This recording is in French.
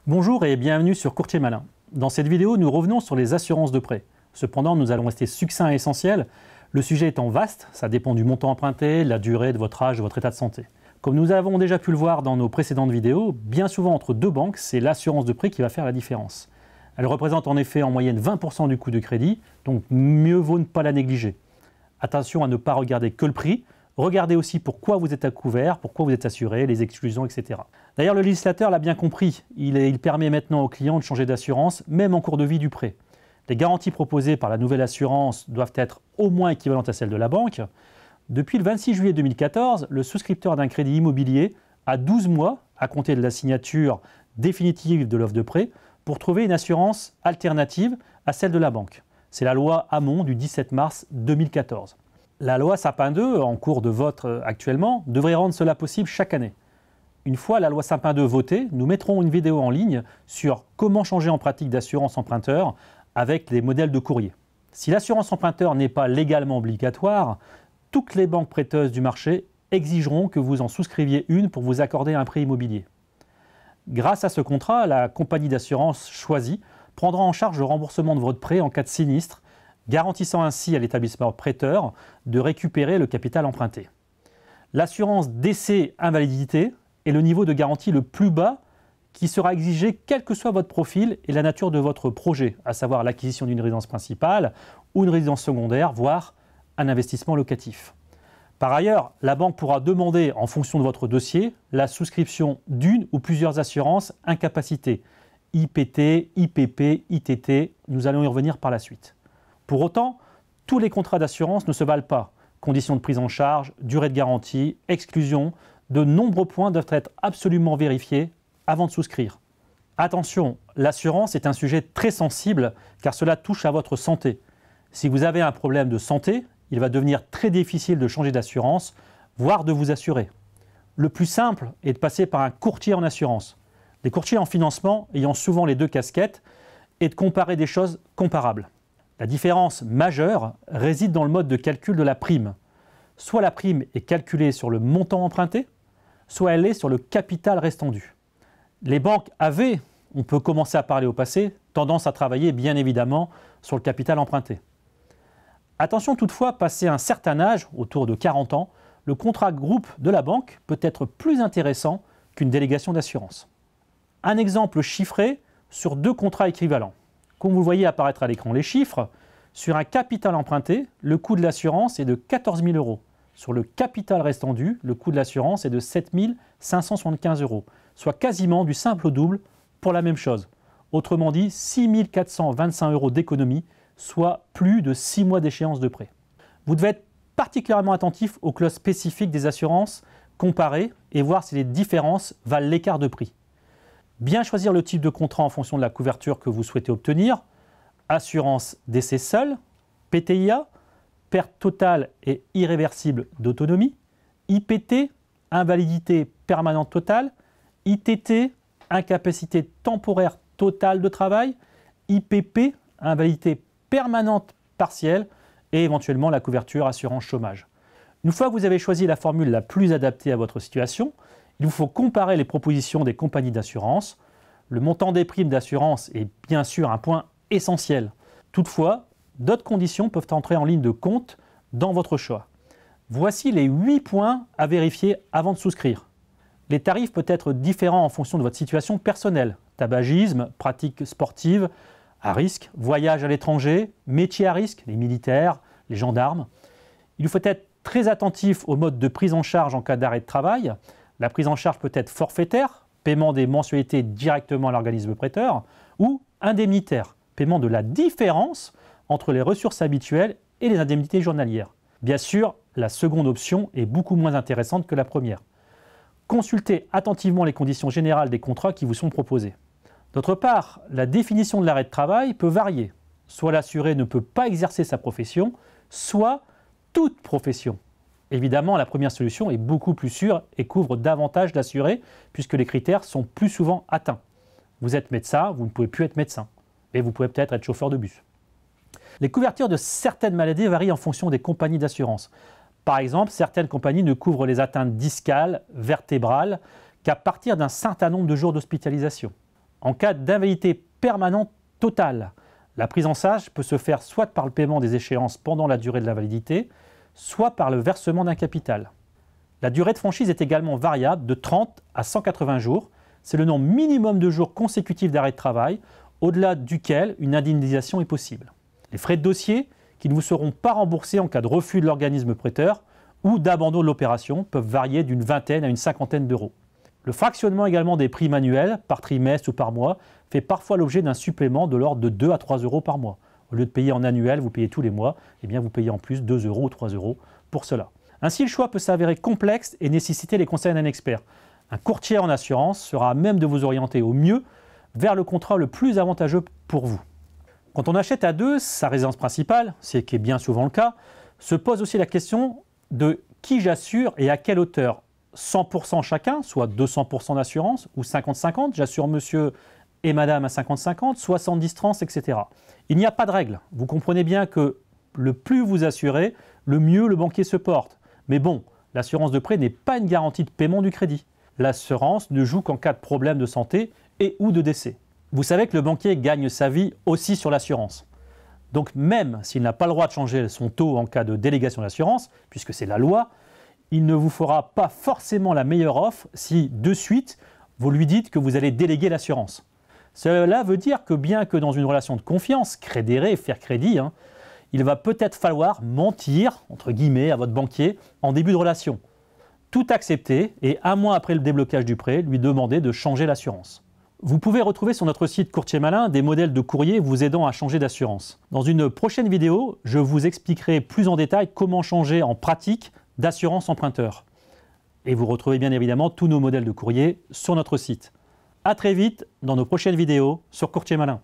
Bonjour et bienvenue sur Courtier Malin. Dans cette vidéo, nous revenons sur les assurances de prêt. Cependant, nous allons rester succincts et essentiels. Le sujet étant vaste, ça dépend du montant emprunté, de la durée, de votre âge, de votre état de santé. Comme nous avons déjà pu le voir dans nos précédentes vidéos, bien souvent entre deux banques, c'est l'assurance de prêt qui va faire la différence. Elle représente en effet en moyenne 20% du coût de crédit, donc mieux vaut ne pas la négliger. Attention à ne pas regarder que le prix, regardez aussi pourquoi vous êtes à couvert, pourquoi vous êtes assuré, les exclusions, etc. D'ailleurs, le législateur l'a bien compris, il permet maintenant aux clients de changer d'assurance, même en cours de vie du prêt. Les garanties proposées par la nouvelle assurance doivent être au moins équivalentes à celles de la banque. Depuis le 26 juillet 2014, le souscripteur d'un crédit immobilier a 12 mois à compter de la signature définitive de l'offre de prêt pour trouver une assurance alternative à celle de la banque. C'est la loi Hamon du 17 mars 2014. La loi Sapin 2, en cours de vote actuellement, devrait rendre cela possible chaque année. Une fois la loi Sapin 2 votée, nous mettrons une vidéo en ligne sur comment changer en pratique d'assurance emprunteur avec les modèles de courrier. Si l'assurance emprunteur n'est pas légalement obligatoire, toutes les banques prêteuses du marché exigeront que vous en souscriviez une pour vous accorder un prêt immobilier. Grâce à ce contrat, la compagnie d'assurance choisie prendra en charge le remboursement de votre prêt en cas de sinistre, garantissant ainsi à l'établissement prêteur de récupérer le capital emprunté. L'assurance décès invalidité est le niveau de garantie le plus bas qui sera exigé quel que soit votre profil et la nature de votre projet, à savoir l'acquisition d'une résidence principale ou une résidence secondaire, voire un investissement locatif. Par ailleurs, la banque pourra demander, en fonction de votre dossier, la souscription d'une ou plusieurs assurances incapacité, IPT, IPP, ITT, nous allons y revenir par la suite. Pour autant, tous les contrats d'assurance ne se valent pas. Conditions de prise en charge, durée de garantie, exclusion, de nombreux points doivent être absolument vérifiés avant de souscrire. Attention, l'assurance est un sujet très sensible car cela touche à votre santé. Si vous avez un problème de santé, il va devenir très difficile de changer d'assurance, voire de vous assurer. Le plus simple est de passer par un courtier en assurance. Les courtiers en financement ayant souvent les deux casquettes et de comparer des choses comparables. La différence majeure réside dans le mode de calcul de la prime. Soit la prime est calculée sur le montant emprunté, soit elle est sur le capital restant dû. Les banques avaient, on peut commencer à parler au passé, tendance à travailler bien évidemment sur le capital emprunté. Attention toutefois, passé un certain âge, autour de 40 ans, le contrat groupe de la banque peut être plus intéressant qu'une délégation d'assurance. Un exemple chiffré sur deux contrats équivalents. Comme vous le voyez apparaître à l'écran les chiffres, sur un capital emprunté, le coût de l'assurance est de 14 000 €. Sur le capital restant dû, le coût de l'assurance est de 7 575 €, soit quasiment du simple au double pour la même chose. Autrement dit, 6 425 € d'économie, soit plus de 6 mois d'échéance de prêt. Vous devez être particulièrement attentif aux clauses spécifiques des assurances, comparer et voir si les différences valent l'écart de prix. Bien choisir le type de contrat en fonction de la couverture que vous souhaitez obtenir, assurance décès seul, PTIA, perte totale et irréversible d'autonomie, IPT, invalidité permanente totale, ITT, incapacité temporaire totale de travail, IPP, invalidité permanente partielle et éventuellement la couverture assurance chômage. Une fois que vous avez choisi la formule la plus adaptée à votre situation, il vous faut comparer les propositions des compagnies d'assurance. Le montant des primes d'assurance est bien sûr un point essentiel. Toutefois, d'autres conditions peuvent entrer en ligne de compte dans votre choix. Voici les 8 points à vérifier avant de souscrire. Les tarifs peuvent être différents en fonction de votre situation personnelle. Tabagisme, pratiques sportives à risque, voyage à l'étranger, métiers à risque, les militaires, les gendarmes. Il faut être très attentif au mode de prise en charge en cas d'arrêt de travail. La prise en charge peut être forfaitaire, paiement des mensualités directement à l'organisme prêteur, ou indemnitaire, paiement de la différence entre les ressources habituelles et les indemnités journalières. Bien sûr, la seconde option est beaucoup moins intéressante que la première. Consultez attentivement les conditions générales des contrats qui vous sont proposés. D'autre part, la définition de l'arrêt de travail peut varier. Soit l'assuré ne peut pas exercer sa profession, soit toute profession. Évidemment, la première solution est beaucoup plus sûre et couvre davantage l'assuré puisque les critères sont plus souvent atteints. Vous êtes médecin, vous ne pouvez plus être médecin, mais vous pouvez peut-être être chauffeur de bus. Les couvertures de certaines maladies varient en fonction des compagnies d'assurance. Par exemple, certaines compagnies ne couvrent les atteintes discales, vertébrales, qu'à partir d'un certain nombre de jours d'hospitalisation. En cas d'invalidité permanente totale, la prise en charge peut se faire soit par le paiement des échéances pendant la durée de l'invalidité, soit par le versement d'un capital. La durée de franchise est également variable de 30 à 180 jours. C'est le nombre minimum de jours consécutifs d'arrêt de travail, au-delà duquel une indemnisation est possible. Les frais de dossier, qui ne vous seront pas remboursés en cas de refus de l'organisme prêteur ou d'abandon de l'opération, peuvent varier d'une vingtaine à une cinquantaine d'euros. Le fractionnement également des prix manuels, par trimestre ou par mois, fait parfois l'objet d'un supplément de l'ordre de 2 à 3 euros par mois. Au lieu de payer en annuel, vous payez tous les mois, eh bien vous payez en plus 2 euros ou 3 euros pour cela. Ainsi, le choix peut s'avérer complexe et nécessiter les conseils d'un expert. Un courtier en assurance sera à même de vous orienter au mieux vers le contrat le plus avantageux pour vous. Quand on achète à deux, sa résidence principale, ce qui est bien souvent le cas, se pose aussi la question de qui j'assure et à quelle hauteur. 100% chacun, soit 200% d'assurance, ou 50-50, j'assure monsieur et madame à 50-50, 70-30, etc. Il n'y a pas de règle. Vous comprenez bien que le plus vous assurez, le mieux le banquier se porte. Mais bon, l'assurance de prêt n'est pas une garantie de paiement du crédit. L'assurance ne joue qu'en cas de problème de santé et ou de décès. Vous savez que le banquier gagne sa vie aussi sur l'assurance. Donc même s'il n'a pas le droit de changer son taux en cas de délégation d'assurance, puisque c'est la loi, il ne vous fera pas forcément la meilleure offre si, de suite, vous lui dites que vous allez déléguer l'assurance. Cela veut dire que bien que dans une relation de confiance, crédérer, faire crédit, il va peut-être falloir mentir, entre guillemets, à votre banquier en début de relation. Tout accepter et, un mois après le déblocage du prêt, lui demander de changer l'assurance. Vous pouvez retrouver sur notre site Courtier Malin des modèles de courrier vous aidant à changer d'assurance. Dans une prochaine vidéo, je vous expliquerai plus en détail comment changer en pratique d'assurance emprunteur. Et vous retrouvez bien évidemment tous nos modèles de courrier sur notre site. À très vite dans nos prochaines vidéos sur Courtier Malin.